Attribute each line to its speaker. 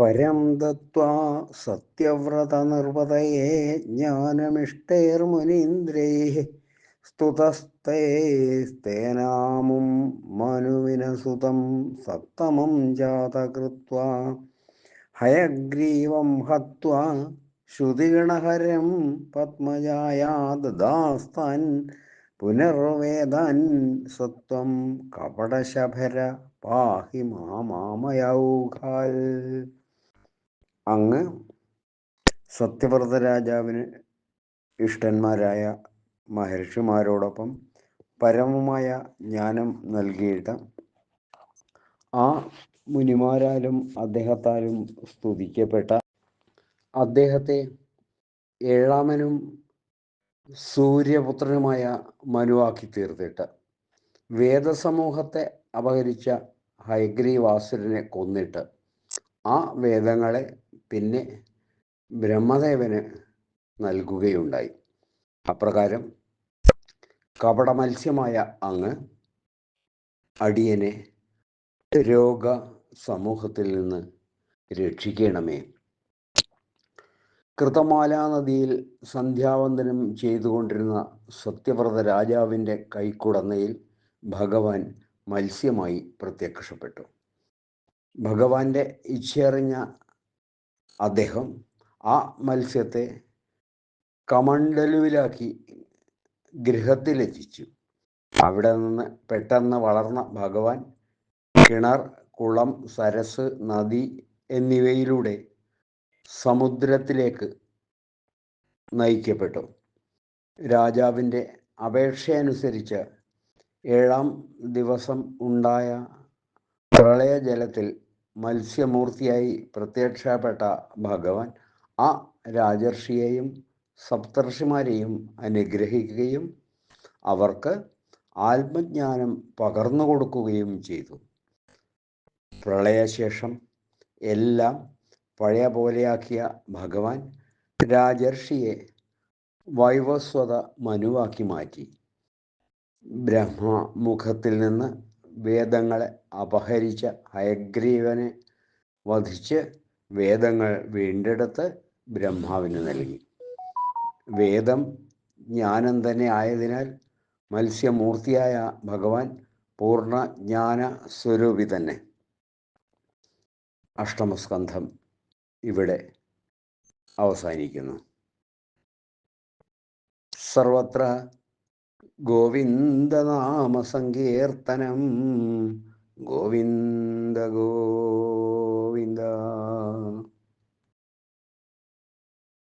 Speaker 1: പരം ദത്വാ സത്യവ്രതനിർവതയേ ജ്ഞാനമിഷ്ടൈർമുനീന്ദ്രൈഃ സ്തുതസ്തൈസ്തേനാമും മനുവിനസുതം സത്തമം ജാതകൃത്വാ ഹയഗ്രീവം ഹത്വാ ശ്രുതിഗണഹരം പത്മജായാ ദദാസ്താൻ പുനർവേദാൻ സത്വം കപടശഭര പാഹി മാമയൗഘാൽ. അങ്ങ് സത്യവ്രത രാജാവിന് ഇഷ്ടന്മാരായ മഹർഷിമാരോടൊപ്പം പരമമായ ജ്ഞാനം നൽകിയിട്ട് ആ മുനിമാരാലും അദ്ദേഹത്താലും സ്തുതിക്കപ്പെട്ട അദ്ദേഹത്തെ ഏഴാമനും സൂര്യപുത്രനുമായ മനുവാക്കി തീർത്തിട്ട് വേദസമൂഹത്തെ അപഹരിച്ച ഹയഗ്രീവാസുരനെ കൊന്നിട്ട് ആ വേദങ്ങളെ പിന്നെ ബ്രഹ്മദേവന് നൽകുകയുണ്ടായി. അപ്രകാരം കപടമത്സ്യമായ അങ്ങ് അടിയനെ രോഗ സമൂഹത്തിൽ നിന്ന് രക്ഷിക്കണമേ. കൃതമാലാ നദിയിൽ സന്ധ്യാവന്ദനം ചെയ്തുകൊണ്ടിരുന്ന സത്യവ്രത രാജാവിൻ്റെ കൈക്കുടന്നയിൽ ഭഗവാൻ മത്സ്യമായി പ്രത്യക്ഷപ്പെട്ടു. ഭഗവാന്റെ ഇച്ഛയറിഞ്ഞ അദ്ദേഹം ആ മത്സ്യത്തെ കമണ്ഡലുവിലാക്കി ഗൃഹത്തിലെത്തിച്ചു. അവിടെ നിന്ന് പെട്ടെന്ന് വളർന്ന ഭഗവാൻ കിണർ, കുളം, സരസ്, നദി എന്നിവയിലൂടെ സമുദ്രത്തിലേക്ക് നയിക്കപ്പെട്ടു. രാജാവിൻ്റെ അപേക്ഷയനുസരിച്ച് ഏഴാം ദിവസം ഉണ്ടായ പ്രളയജലത്തിൽ മത്സ്യമൂർത്തിയായി പ്രത്യക്ഷപ്പെട്ട ഭഗവാൻ ആ രാജർഷിയെയും സപ്തർഷിമാരെയും അനുഗ്രഹിക്കുകയും അവർക്ക് ആത്മജ്ഞാനം പകർന്നു കൊടുക്കുകയും ചെയ്തു. പ്രളയശേഷം എല്ലാം പഴയ പോലെയാക്കിയ ഭഗവാൻ രാജർഷിയെ വൈവസ്വത മനുവാക്കി മാറ്റി. ബ്രഹ്മമുഖത്തിൽ നിന്ന് വേദങ്ങളെ അപഹരിച്ച ഹയഗ്രീവനെ വധിച്ച് വേദങ്ങൾ വീണ്ടെടുത്ത് ബ്രഹ്മാവിന് നൽകി. വേദം ജ്ഞാനം തന്നെ ആയതിനാൽ മത്സ്യമൂർത്തിയായ ഭഗവാൻ പൂർണ്ണ ജ്ഞാന സ്വരൂപി തന്നെ. അഷ്ടമസ്കന്ധം ഇവിടെ അവസാനിക്കുന്നു. സർവത്ര ഗോവിന്ദനാമ സങ്കീർത്തനം. ഗോവിന്ദ ഗോവിന്ദ.